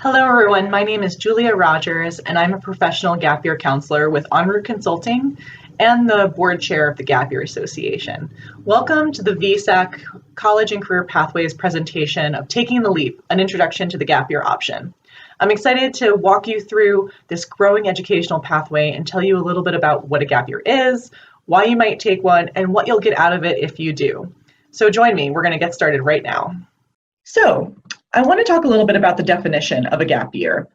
Hello, everyone. My name is Julia Rogers, and I'm a professional gap year counselor with En route Consulting and the board chair of the Gap Year Association. Welcome to the VSAC College and Career Pathways presentation of Taking the Leap, an introduction to the gap year option. I'm excited to walk you through this growing educational pathway and tell you a little bit about what a gap year is, why you might take one, and what you'll get out of it if you do. So join me. We're going to get started right now. So I want to talk a little bit about the definition of a gap year.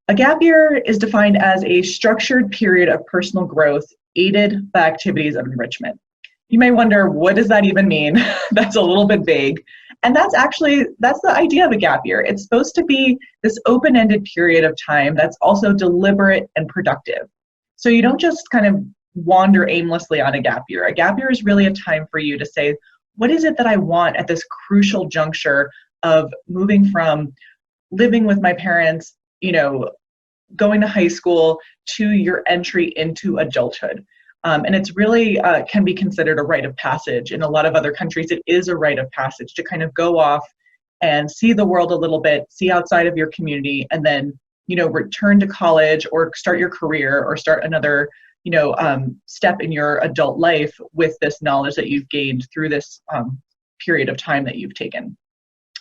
A gap year is defined as a structured period of personal growth aided by activities of enrichment. You may wonder, what does that even mean? That's a little bit vague. And that's the idea of a gap year. It's supposed to be this open-ended period of time that's also deliberate and productive. So you don't just kind of wander aimlessly on a gap year. A gap year is really a time for you to say, what is it that I want at this crucial juncture of moving from living with my parents, going to high school, to your entry into adulthood. And it's really can be considered a rite of passage. In a lot of other countries, it is a rite of passage to kind of go off and see the world a little bit, see outside of your community, and then, return to college or start your career or start another step in your adult life with this knowledge that you've gained through this period of time that you've taken.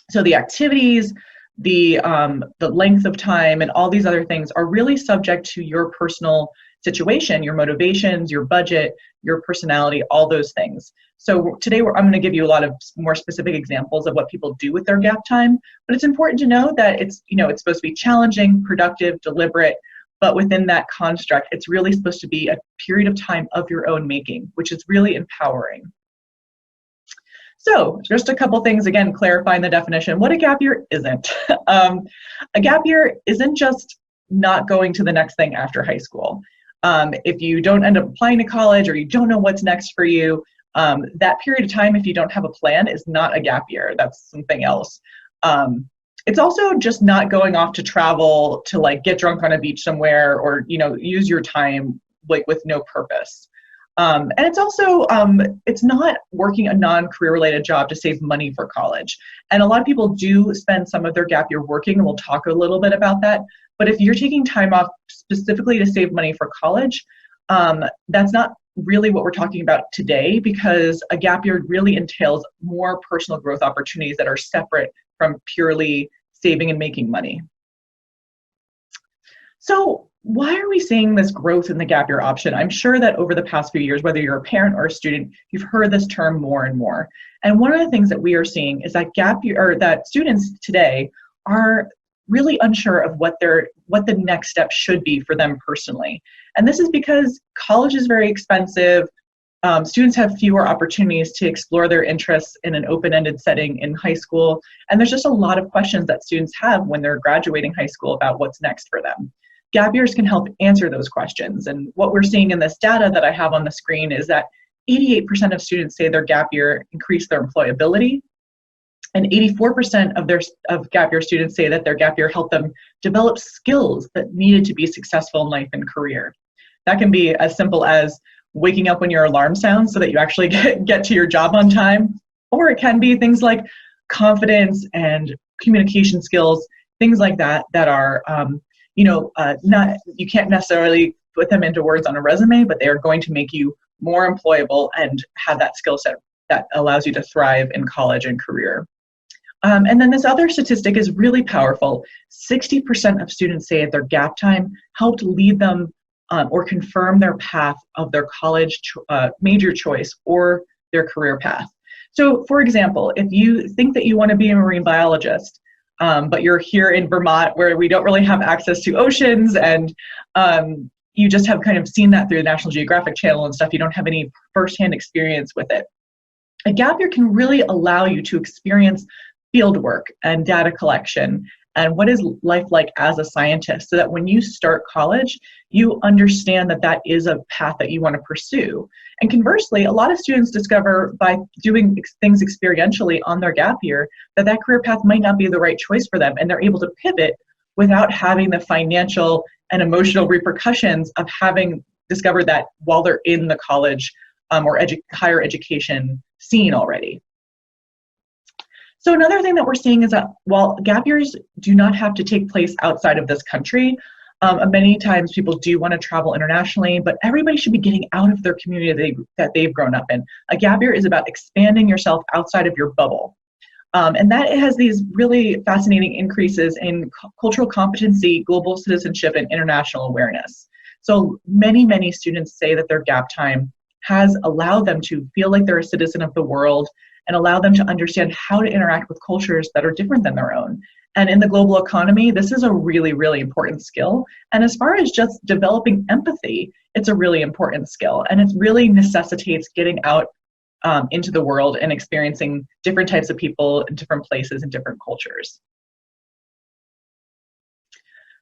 So the activities, the length of time, and all these other things are really subject to your personal situation, your motivations, your budget, your personality, all those things. So today I'm going to give you a lot of more specific examples of what people do with their gap time, but it's important to know that it's supposed to be challenging, productive, deliberate, but within that construct, it's really supposed to be a period of time of your own making, which is really empowering. So just a couple things, again, clarifying the definition. What a gap year isn't. A gap year isn't just not going to the next thing after high school. If you don't end up applying to college or you don't know what's next for you, that period of time, if you don't have a plan, is not a gap year. That's something else. It's also just not going off to travel to get drunk on a beach somewhere or, use your time with no purpose. And it's also, it's not working a non-career related job to save money for college. And a lot of people do spend some of their gap year working, and we'll talk a little bit about that. But if you're taking time off specifically to save money for college, that's not really what we're talking about today, because a gap year really entails more personal growth opportunities that are separate from purely saving and making money. So why are we seeing this growth in the gap year option? I'm sure that over the past few years, whether you're a parent or a student, you've heard this term more and more. And one of the things that we are seeing is that that students today are really unsure of what the next step should be for them personally. And this is because college is very expensive. Students have fewer opportunities to explore their interests in an open-ended setting in high school. And there's just a lot of questions that students have when they're graduating high school about what's next for them. Gap years can help answer those questions. And what we're seeing in this data that I have on the screen is that 88% of students say their gap year increased their employability. And 84% of gap year students say that their gap year helped them develop skills that needed to be successful in life and career. That can be as simple as waking up when your alarm sounds so that you actually get to your job on time. Or it can be things like confidence and communication skills, things like that are, you can't necessarily put them into words on a resume, but they are going to make you more employable and have that skill set that allows you to thrive in college and career. And then this other statistic is really powerful. 60% of students say that their gap time helped lead them or confirm their path of their college major choice or their career path. So for example, if you think that you want to be a marine biologist, but you're here in Vermont where we don't really have access to oceans, and you just have kind of seen that through the National Geographic Channel and stuff, you don't have any firsthand experience with it. A gap year can really allow you to experience field work and data collection and what is life like as a scientist, so that when you start college, you understand that that is a path that you want to pursue. And conversely, a lot of students discover by doing things experientially on their gap year that that career path might not be the right choice for them, and they're able to pivot without having the financial and emotional repercussions of having discovered that while they're in the college or higher education scene already. So another thing that we're seeing is that while gap years do not have to take place outside of this country, many times people do want to travel internationally, but everybody should be getting out of their community that they've grown up in. A gap year is about expanding yourself outside of your bubble. And that has these really fascinating increases in cultural competency, global citizenship, and international awareness. So many students say that their gap time has allowed them to feel like they're a citizen of the world and allow them to understand how to interact with cultures that are different than their own. And in the global economy, this is a really important skill. And as far as just developing empathy, it's a really important skill. And it really necessitates getting out into the world and experiencing different types of people in different places and different cultures.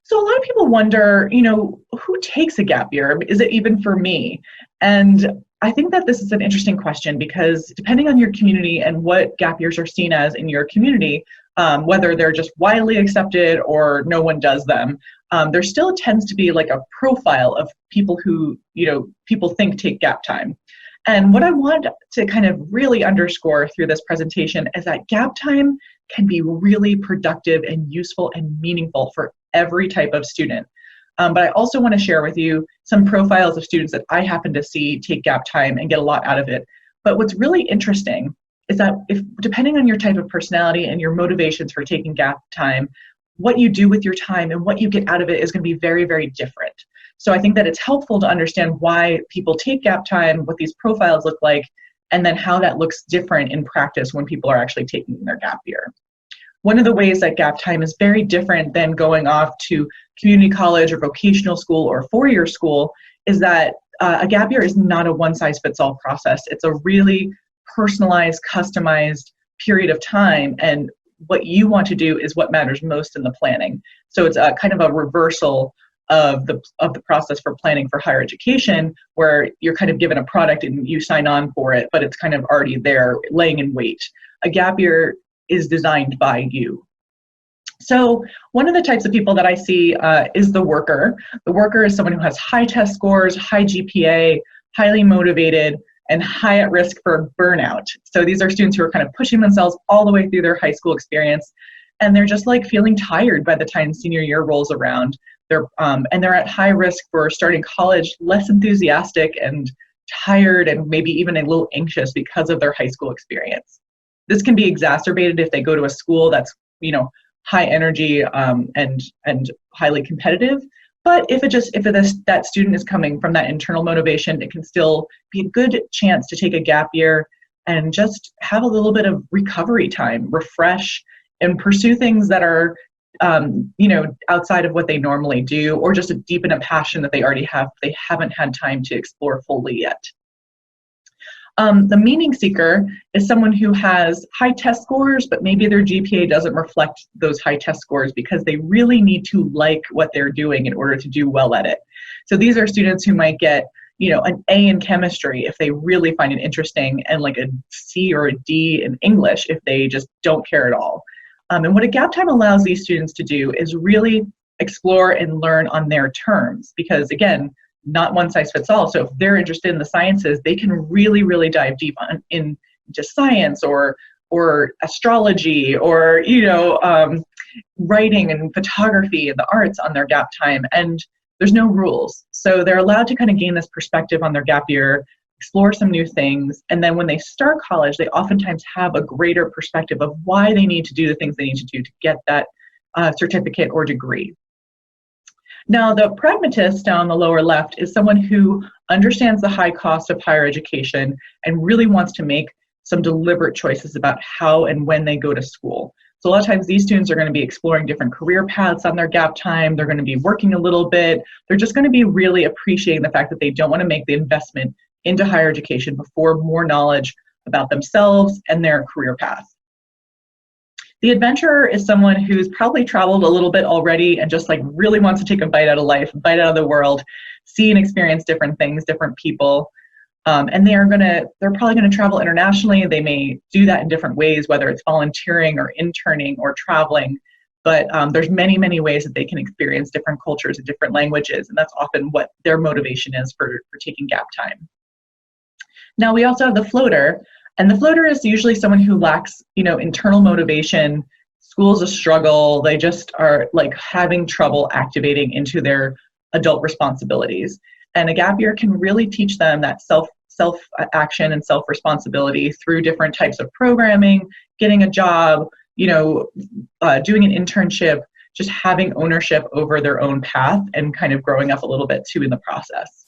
So a lot of people wonder, who takes a gap year? Is it even for me? And I think that this is an interesting question because depending on your community and what gap years are seen as in your community, whether they're just widely accepted or no one does them, there still tends to be like a profile of people who, people think take gap time. And what I want to kind of really underscore through this presentation is that gap time can be really productive and useful and meaningful for every type of student. But I also want to share with you some profiles of students that I happen to see take gap time and get a lot out of it. But what's really interesting is that depending on your type of personality and your motivations for taking gap time, what you do with your time and what you get out of it is going to be very different. So I think that it's helpful to understand why people take gap time, what these profiles look like, and then how that looks different in practice when people are actually taking their gap year. One of the ways that gap time is very different than going off to community college or vocational school or four-year school is that a gap year is not a one-size-fits-all process. It's a really personalized, customized period of time, and what you want to do is what matters most in the planning. So it's a kind of a reversal of the process for planning for higher education, where you're kind of given a product and you sign on for it, but it's kind of already there, laying in wait. A gap year is designed by you. So one of the types of people that I see is the worker. The worker is someone who has high test scores, high GPA, highly motivated, and high at risk for burnout. So these are students who are kind of pushing themselves all the way through their high school experience, and they're just like feeling tired by the time senior year rolls around. They're at high risk for starting college less enthusiastic and tired and maybe even a little anxious because of their high school experience. This can be exacerbated if they go to a school that's, high energy and highly competitive. But if that student is coming from that internal motivation, it can still be a good chance to take a gap year and just have a little bit of recovery time, refresh, and pursue things that are, outside of what they normally do, or just to deepen a passion that they already have, they haven't had time to explore fully yet. The meaning seeker is someone who has high test scores, but maybe their GPA doesn't reflect those high test scores because they really need to like what they're doing in order to do well at it. So these are students who might get, an A in chemistry if they really find it interesting, and like a C or a D in English if they just don't care at all. And what a gap time allows these students to do is really explore and learn on their terms, because again, not one size fits all. So if they're interested in the sciences, they can really dive deep into science or astrology or writing and photography and the arts on their gap time, and there's no rules. So they're allowed to kind of gain this perspective on their gap year, explore some new things, and then when they start college, they oftentimes have a greater perspective of why they need to do the things they need to do to get that certificate or degree. Now, the pragmatist down the lower left is someone who understands the high cost of higher education and really wants to make some deliberate choices about how and when they go to school. So a lot of times these students are going to be exploring different career paths on their gap time. They're going to be working a little bit. They're just going to be really appreciating the fact that they don't want to make the investment into higher education before more knowledge about themselves and their career path. The adventurer is someone who's probably traveled a little bit already and just like really wants to take a bite out of life, a bite out of the world, see and experience different things, different people. And they're probably going to travel internationally. They may do that in different ways, whether it's volunteering or interning or traveling. But there's many ways that they can experience different cultures and different languages. And that's often what their motivation is for taking gap time. Now we also have the floater. And the floater is usually someone who lacks, internal motivation. School's a struggle. They just are like having trouble activating into their adult responsibilities. And a gap year can really teach them that self action and self responsibility through different types of programming, getting a job, doing an internship, just having ownership over their own path and kind of growing up a little bit too in the process.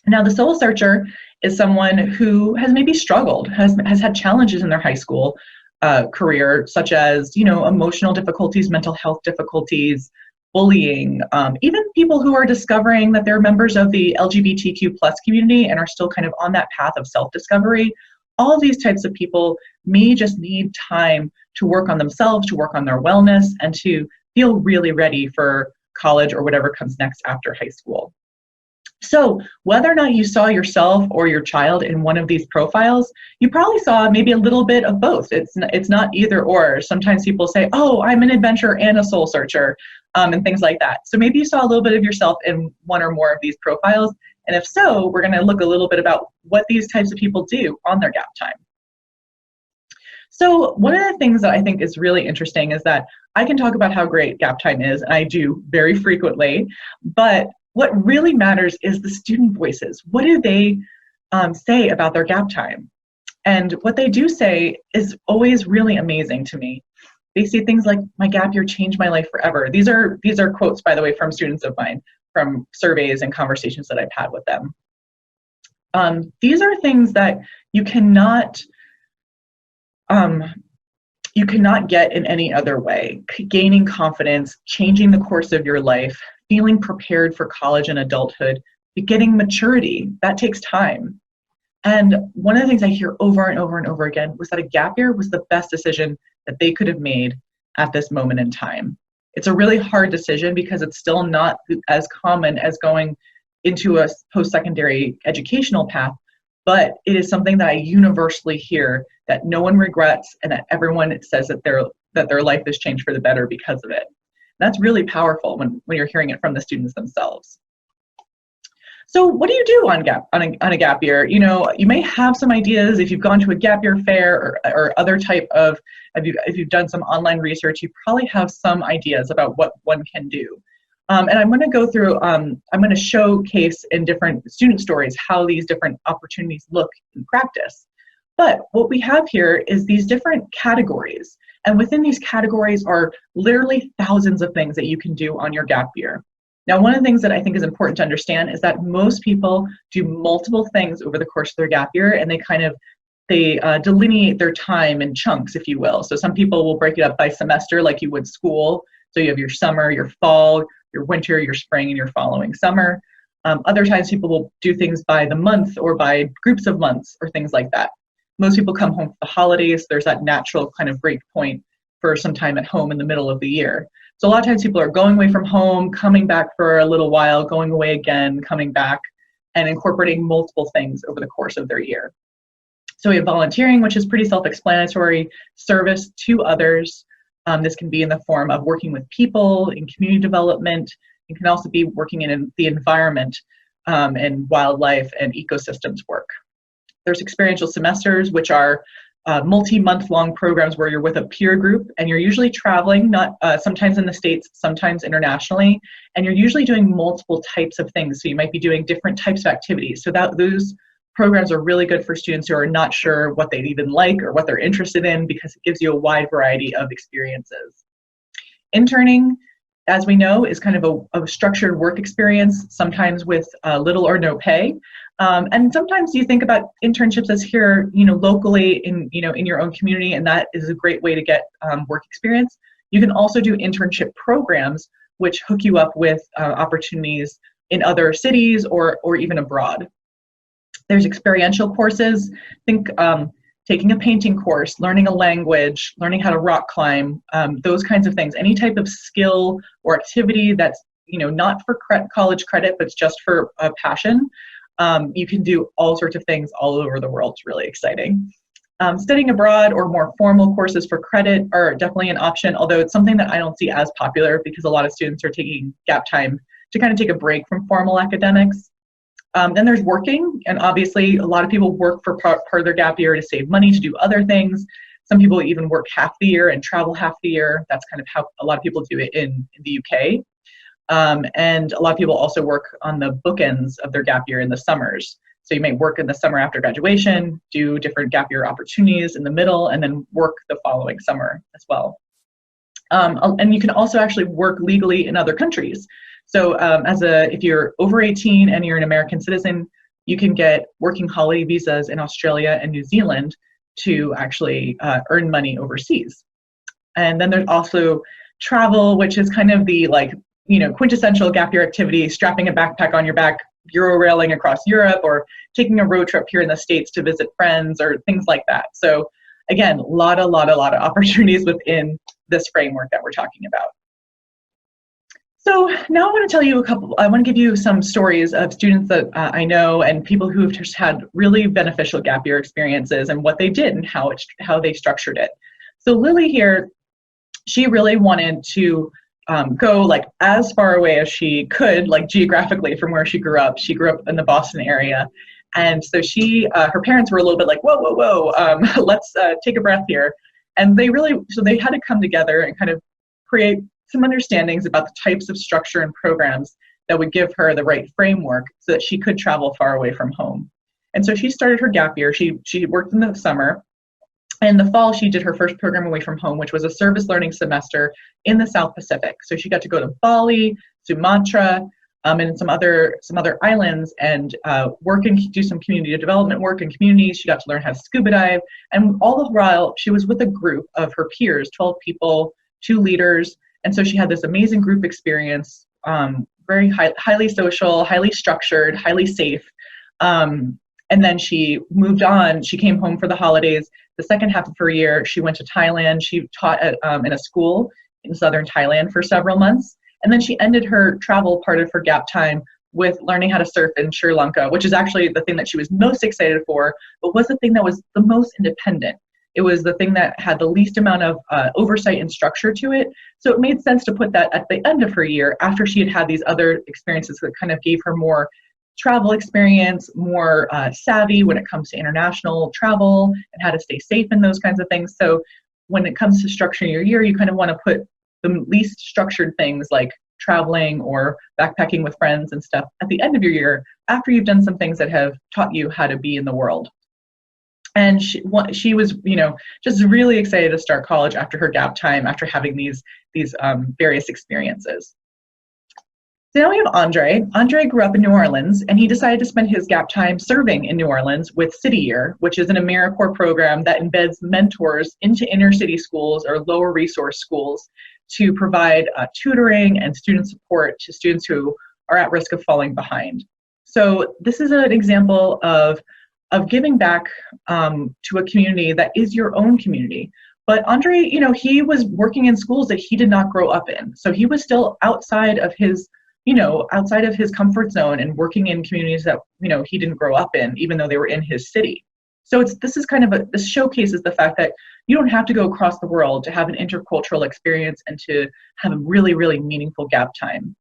Now, the soul searcher is someone who has maybe struggled, has had challenges in their high school career, such as, emotional difficulties, mental health difficulties, bullying, even people who are discovering that they're members of the LGBTQ plus community and are still kind of on that path of self-discovery. All of these types of people may just need time to work on themselves, to work on their wellness, and to feel really ready for college or whatever comes next after high school. So whether or not you saw yourself or your child in one of these profiles, you probably saw maybe a little bit of both. It's not either or. Sometimes people say, oh, I'm an adventurer and a soul searcher, and things like that. So maybe you saw a little bit of yourself in one or more of these profiles. And if so, we're going to look a little bit about what these types of people do on their gap time. So one of the things that I think is really interesting is that I can talk about how great gap time is, and I do very frequently, but what really matters is the student voices. What do they say about their gap time? And what they do say is always really amazing to me. They say things like, my gap year changed my life forever. These are quotes, by the way, from students of mine, from surveys and conversations that I've had with them. These are things that you cannot get in any other way. Gaining confidence, changing the course of your life, feeling prepared for college and adulthood, getting maturity, that takes time. And one of the things I hear over and over and over again was that a gap year was the best decision that they could have made at this moment in time. It's a really hard decision because it's still not as common as going into a post-secondary educational path, but it is something that I universally hear that no one regrets and that everyone says that their life has changed for the better because of it. That's really powerful when you're hearing it from the students themselves. So what do you do on a gap year? You may have some ideas if you've gone to a gap year fair or other type of, if you've done some online research, you probably have some ideas about what one can do. And I'm going to go through, I'm going to showcase in different student stories how these different opportunities look in practice. But what we have here is these different categories. And within these categories are literally thousands of things that you can do on your gap year. Now, one of the things that I think is important to understand is that most people do multiple things over the course of their gap year, and they delineate their time in chunks, if you will. So some people will break it up by semester like you would school. So you have your summer, your fall, your winter, your spring, and your following summer. Other times people will do things by the month or by groups of months or things like that. Most people come home for the holidays. There's that natural kind of break point for some time at home in the middle of the year. So a lot of times people are going away from home, coming back for a little while, going away again, coming back, and incorporating multiple things over the course of their year. So we have volunteering, which is pretty self-explanatory, service to others. This can be in the form of working with people in community development. It can also be working in the environment and wildlife and ecosystems work. There's experiential semesters, which are multi-month long programs where you're with a peer group and you're usually traveling, not sometimes in the States, sometimes internationally, and you're usually doing multiple types of things. So you might be doing different types of activities. So those programs are really good for students who are not sure what they even like or what they're interested in because it gives you a wide variety of experiences. Interning, as we know, is kind of a structured work experience, sometimes with little or no pay. And sometimes you think about internships as here, locally in your own community, and that is a great way to get work experience. You can also do internship programs, which hook you up with opportunities in other cities or even abroad. There's experiential courses. Think taking a painting course, learning a language, learning how to rock climb, those kinds of things. Any type of skill or activity that's not for college credit, but it's just for a passion. You can do all sorts of things all over the world. It's really exciting. Studying abroad or more formal courses for credit are definitely an option, although it's something that I don't see as popular because a lot of students are taking gap time to kind of take a break from formal academics. Then there's working, and obviously a lot of people work for part of their gap year to save money to do other things. Some people even work half the year and travel half the year. That's kind of how a lot of people do it in the UK. And a lot of people also work on the bookends of their gap year in the summers. So you may work in the summer after graduation, do different gap year opportunities in the middle, and then work the following summer as well. And you can also actually work legally in other countries. So if you're over 18 and you're an American citizen, you can get working holiday visas in Australia and New Zealand to actually earn money overseas. And then there's also travel, which is kind of the quintessential gap year activity, strapping a backpack on your back, Eurorailing across Europe, or taking a road trip here in the States to visit friends or things like that. So again, a lot of opportunities within this framework that we're talking about. So now I want to give you some stories of students that I know and people who've just had really beneficial gap year experiences and what they did and how they structured it. So Lily here, she really wanted to go as far away as she could, geographically from where she grew up. She grew up in the Boston area. And so her parents were a little bit like, whoa, let's take a breath here. And they had to come together and kind of create some understandings about the types of structure and programs that would give her the right framework so that she could travel far away from home. And so she started her gap year. She worked in the summer. In the fall, she did her first program away from home, which was a service learning semester in the South Pacific. So she got to go to Bali, Sumatra, and some other islands and do some community development work in communities. She got to learn how to scuba dive. And all the while, she was with a group of her peers, 12 people, 2 leaders. And so she had this amazing group experience, very highly social, highly structured, highly safe. And then she moved on. She came home for the holidays. The second half of her year, she went to Thailand. She taught in a school in southern Thailand for several months. And then she ended her travel part of her gap time with learning how to surf in Sri Lanka, which is actually the thing that she was most excited for, but was the thing that was the most independent. It was the thing that had the least amount of oversight and structure to it. So it made sense to put that at the end of her year after she had had these other experiences that kind of gave her more travel experience, more savvy when it comes to international travel and how to stay safe and those kinds of things. So when it comes to structuring your year, you kind of want to put the least structured things like traveling or backpacking with friends and stuff at the end of your year after you've done some things that have taught you how to be in the world. And she was, just really excited to start college after her gap time, after having these various experiences. So now we have Andre. Andre grew up in New Orleans, and he decided to spend his gap time serving in New Orleans with City Year, which is an AmeriCorps program that embeds mentors into inner city schools or lower resource schools to provide tutoring and student support to students who are at risk of falling behind. So this is an example of giving back to a community that is your own community. But Andre, he was working in schools that he did not grow up in. So he was still outside of his comfort zone and working in communities that, he didn't grow up in, even though they were in his city. So this showcases the fact that you don't have to go across the world to have an intercultural experience and to have a really, really meaningful gap time.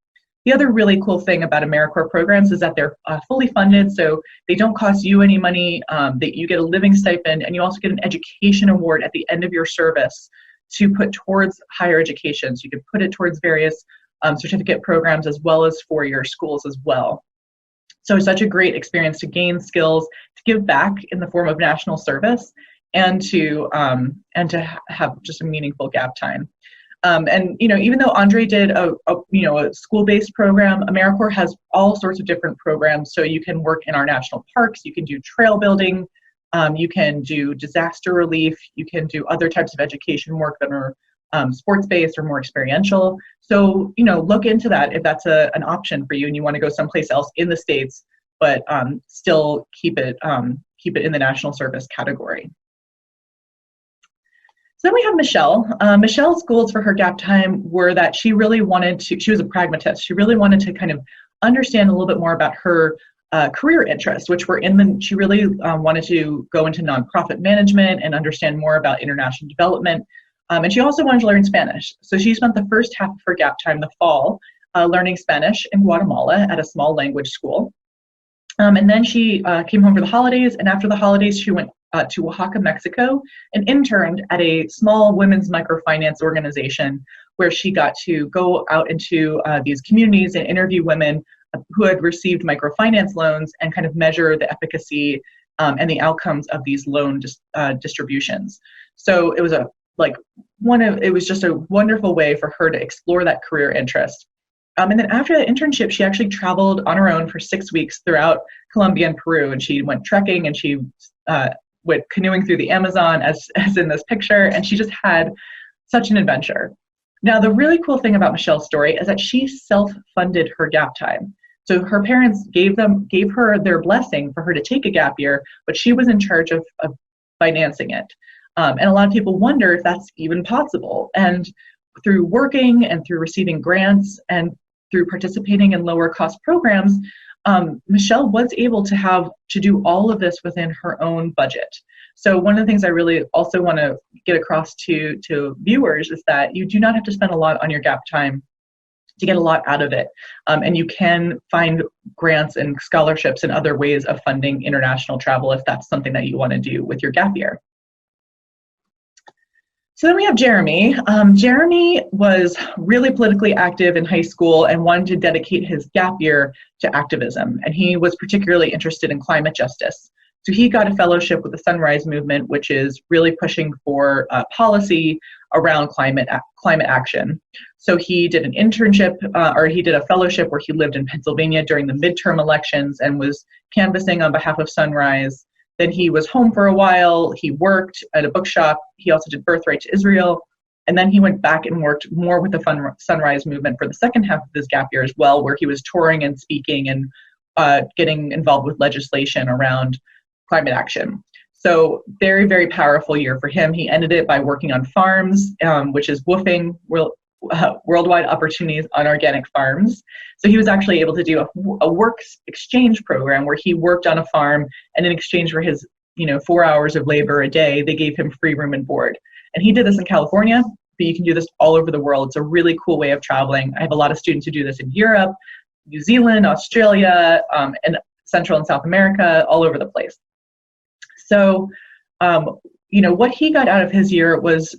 The other really cool thing about AmeriCorps programs is that they're fully funded, so they don't cost you any money, that you get a living stipend, and you also get an education award at the end of your service to put towards higher education. So you can put it towards various certificate programs as well as for your schools as well. So it's such a great experience to gain skills, to give back in the form of national service, and to have just a meaningful gap time. And even though Andre did a school-based program, AmeriCorps has all sorts of different programs. So you can work in our national parks, you can do trail building, you can do disaster relief, you can do other types of education work that are sports-based or more experiential. So look into that if that's an option for you and you want to go someplace else in the States, but still keep it in the national service category. So then we have Michelle. Michelle's goals for her gap time were that she was a pragmatist. She really wanted to kind of understand a little bit more about her career interests, which were she really wanted to go into nonprofit management and understand more about international development. And she also wanted to learn Spanish. So she spent the first half of her gap time, the fall, learning Spanish in Guatemala at a small language school. And then she came home for the holidays, and after the holidays, she went to Oaxaca, Mexico, and interned at a small women's microfinance organization where she got to go out into these communities and interview women who had received microfinance loans and kind of measure the efficacy and the outcomes of these loan distributions. So it was it was just a wonderful way for her to explore that career interest. And then after that internship, she actually traveled on her own for 6 weeks throughout Colombia and Peru, and she went trekking and she went canoeing through the Amazon, as in this picture, and she just had such an adventure. Now, the really cool thing about Michelle's story is that she self-funded her gap time. So her parents gave her their blessing for her to take a gap year, but she was in charge of financing it. And a lot of people wonder if that's even possible. And through working and through receiving grants and through participating in lower cost programs, Michelle was able to do all of this within her own budget. So one of the things I really also want to get across to viewers is that you do not have to spend a lot on your gap time to get a lot out of it. And you can find grants and scholarships and other ways of funding international travel if that's something that you want to do with your gap year. So then we have Jeremy. Jeremy was really politically active in high school and wanted to dedicate his gap year to activism. And he was particularly interested in climate justice. So he got a fellowship with the Sunrise Movement, which is really pushing for policy around climate action. So he did an internship, or he did a fellowship where he lived in Pennsylvania during the midterm elections and was canvassing on behalf of Sunrise. Then he was home for a while. He worked at a bookshop. He also did Birthright to Israel. And then he went back and worked more with the Sunrise Movement for the second half of his gap year as well, where he was touring and speaking and getting involved with legislation around climate action. So very, very powerful year for him. He ended it by working on farms, which is woofing worldwide opportunities on organic farms. So he was actually able to do a work exchange program where he worked on a farm, and in exchange for his 4 hours of labor a day, they gave him free room and board. And he did this in California, but you can do this all over the world. It's a really cool way of traveling. I have a lot of students who do this in Europe, New Zealand, Australia, and Central and South America, all over the place. So, what he got out of his year was,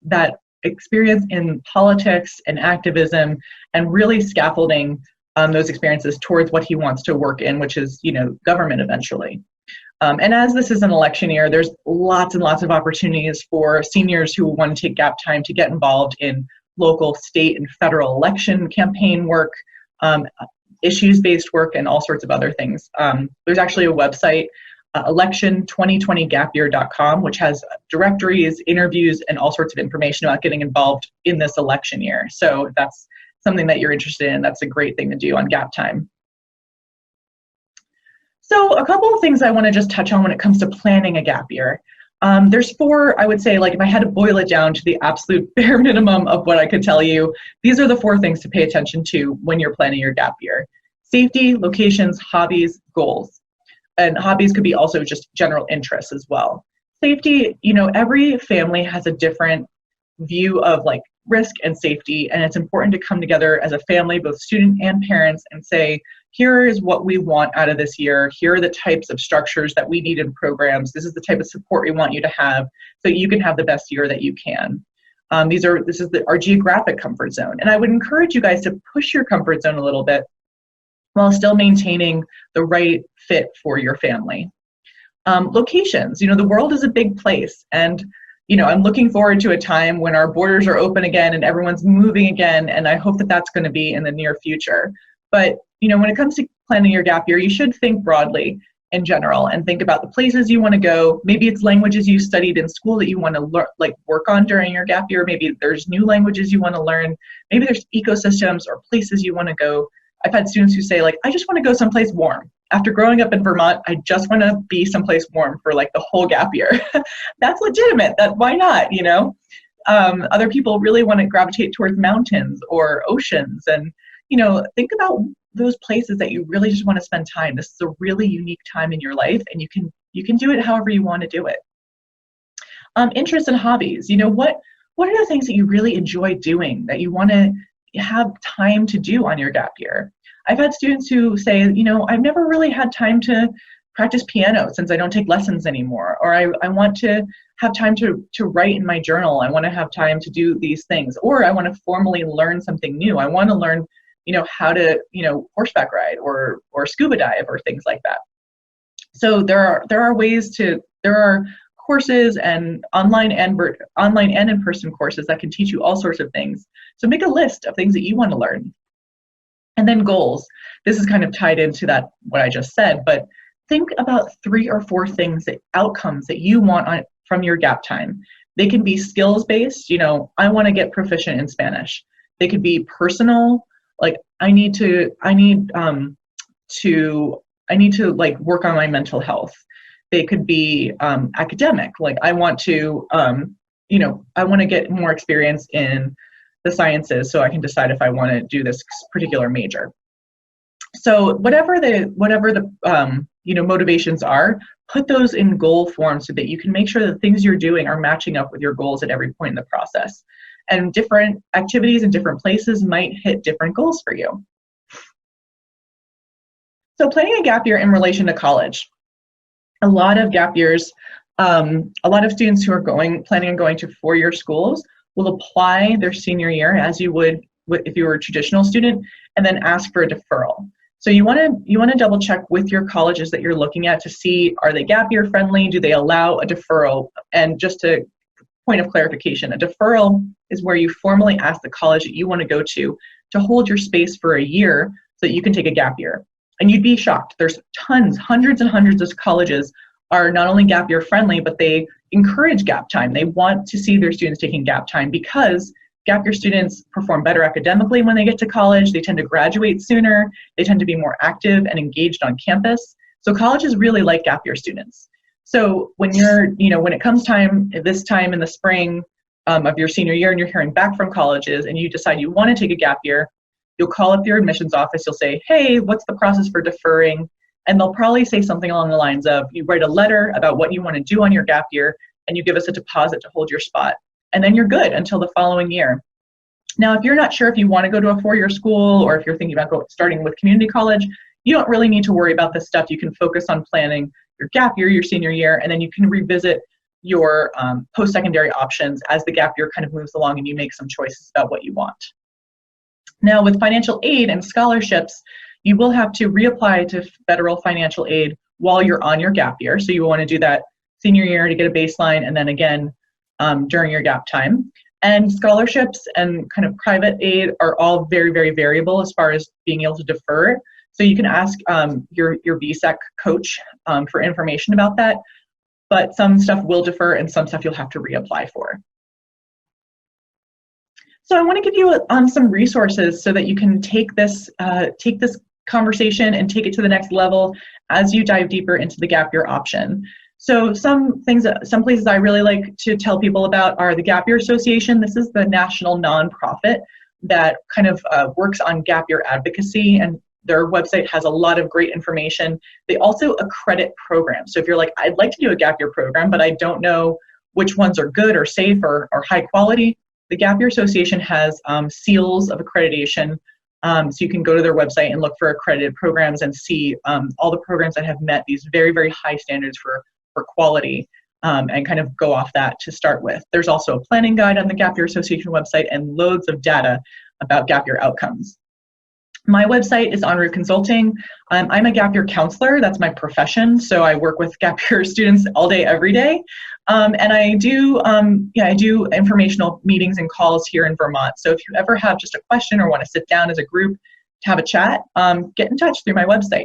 that experience in politics and activism and really scaffolding those experiences towards what he wants to work in, which is, government eventually. And as this is an election year, there's lots and lots of opportunities for seniors who want to take gap time to get involved in local, state, and federal election campaign work, issues-based work, and all sorts of other things. There's actually a website, election2020gapyear.com, which has directories, interviews, and all sorts of information about getting involved in this election year. So if that's something that you're interested in, that's a great thing to do on gap time. So a couple of things I want to just touch on when it comes to planning a gap year. There's 4, I would say, like if I had to boil it down to the absolute bare minimum of what I could tell you, these are the 4 things to pay attention to when you're planning your gap year: safety, locations, hobbies, goals. And hobbies could be also just general interests as well. Safety, every family has a different view of like risk and safety, and it's important to come together as a family, both student and parents, and say, here is what we want out of this year. Here are the types of structures that we need in programs. This is the type of support we want you to have so you can have the best year that you can. This is our geographic comfort zone. And I would encourage you guys to push your comfort zone a little bit while still maintaining the right fit for your family. Locations, the world is a big place, and I'm looking forward to a time when our borders are open again and everyone's moving again, and I hope that that's going to be in the near future. But when it comes to planning your gap year, you should think broadly in general and think about the places you want to go. Maybe it's languages you studied in school that you want to work on during your gap year. Maybe there's new languages you want to learn. Maybe there's ecosystems or places you want to go. I've had students who say, I just want to go someplace warm. After growing up in Vermont, I just want to be someplace warm for the whole gap year. That's legitimate. Why not, Other people really want to gravitate towards mountains or oceans. And, think about those places that you really just want to spend time. This is a really unique time in your life, and you can do it however you want to do it. Interests and hobbies. What are the things that you really enjoy doing that you want to have time to do on your gap year? I've had students who say, I've never really had time to practice piano since I don't take lessons anymore, or I want to have time to write in my journal. I want to have time to do these things, or I want to formally learn something new. I want to learn, how to, horseback ride or scuba dive or things like that. So there are courses and online and in-person courses that can teach you all sorts of things. So make a list of things that you want to learn. And then goals. This is kind of tied into that, what I just said, but think about 3 or 4 things, outcomes that you want from your gap time. They can be skills-based, I want to get proficient in Spanish. They could be personal, like I need to like work on my mental health. They could be academic, like I want to get more experience in the sciences so I can decide if I want to do this particular major. So whatever the motivations are, put those in goal form so that you can make sure that things you're doing are matching up with your goals at every point in the process. And different activities in different places might hit different goals for you. So planning a gap year in relation to college. A lot of gap years, a lot of students who are planning on going to 4-year schools will apply their senior year as you would if you were a traditional student, and then ask for a deferral. So you want to double check with your colleges that you're looking at to see, are they gap year friendly? Do they allow a deferral? And just a point of clarification, a deferral is where you formally ask the college that you want to go to hold your space for a year so that you can take a gap year. And you'd be shocked. There's hundreds and hundreds of colleges are not only gap year friendly, but they encourage gap time. They want to see their students taking gap time because gap year students perform better academically when they get to college. They tend to graduate sooner. They tend to be more active and engaged on campus. So colleges really like gap year students. So when when it comes this time in the spring of your senior year and you're hearing back from colleges and you decide you want to take a gap year, you'll call up your admissions office. You'll say, hey, what's the process for deferring? And they'll probably say something along the lines of, you write a letter about what you want to do on your gap year, and you give us a deposit to hold your spot. And then you're good until the following year. Now, if you're not sure if you want to go to a 4-year school or if you're thinking about starting with community college, you don't really need to worry about this stuff. You can focus on planning your gap year, your senior year, and then you can revisit your post-secondary options as the gap year kind of moves along and you make some choices about what you want. Now, with financial aid and scholarships, you will have to reapply to federal financial aid while you're on your gap year. So you want to do that senior year to get a baseline, and then again during your gap time. And scholarships and kind of private aid are all very, very variable as far as being able to defer. So you can ask your VSAC coach for information about that, but some stuff will defer and some stuff you'll have to reapply for. So I want to give you some resources so that you can take this conversation and take it to the next level as you dive deeper into the gap year option. So some places I really like to tell people about are the Gap Year Association. This is the national nonprofit that kind of works on gap year advocacy, and their website has a lot of great information. They also accredit programs. So if you're like, I'd like to do a gap year program, but I don't know which ones are good or safe or high quality, the Gap Year Association has seals of accreditation. So you can go to their website and look for accredited programs and see all the programs that have met these very, very high standards for quality, and kind of go off that to start with. There's also a planning guide on the Gap Year Association website and loads of data about gap year outcomes. My website is En Route Consulting. I'm a gap year counselor. That's my profession. So I work with gap year students all day, every day. And I do informational meetings and calls here in Vermont. So if you ever have just a question or want to sit down as a group to have a chat, get in touch through my website.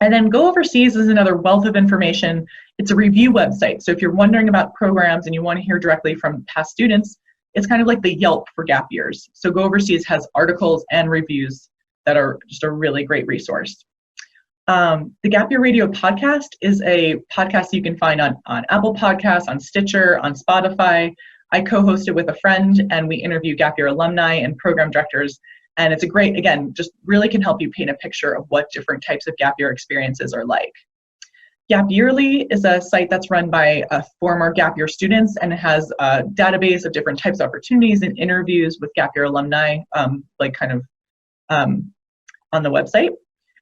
And then Go Overseas is another wealth of information. It's a review website. So if you're wondering about programs and you want to hear directly from past students, it's kind of like the Yelp for gap years. So Go Overseas has articles and reviews that are just a really great resource. The Gap Year Radio podcast is a podcast you can find on Apple Podcasts, on Stitcher, on Spotify. I co-host it with a friend, and we interview gap year alumni and program directors. And it's a great, again, just really can help you paint a picture of what different types of gap year experiences are like. Gap Yearly is a site that's run by former gap year students, and it has a database of different types of opportunities and interviews with gap year alumni, on the website.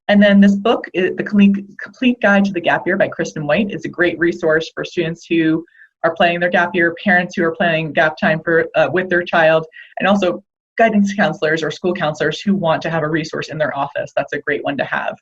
And then this book, The Complete Guide to the Gap Year by Kristen White, is a great resource for students who are planning their gap year, parents who are planning gap time with their child, and also guidance counselors or school counselors who want to have a resource in their office. That's a great one to have.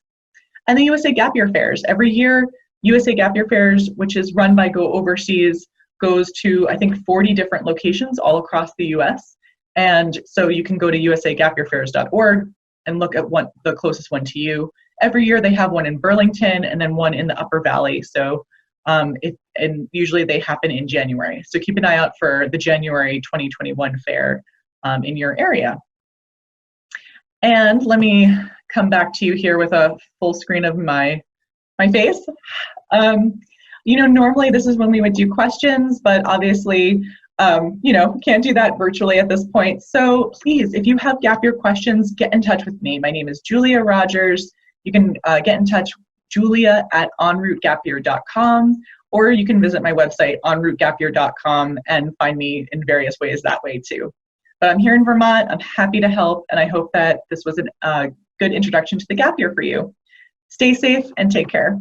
And the USA Gap Year Fairs. Every year, USA Gap Year Fairs, which is run by Go Overseas, goes to, I think, 40 different locations all across the US. And so you can go to usagapyearfairs.org and look at the closest one to you. Every year they have one in Burlington and then one in the Upper Valley. So and usually they happen in January. So keep an eye out for the January 2021 fair in your area. And let me come back to you here with a full screen of my face. Normally this is when we would do questions, but obviously, can't do that virtually at this point. So please, if you have gap year questions, get in touch with me. My name is Julia Rogers. You can get in touch, julia@enroutegapyear.com, or you can visit my website, enroutegapyear.com, and find me in various ways that way too. But I'm here in Vermont. I'm happy to help, and I hope that this was a good introduction to the gap year for you. Stay safe and take care.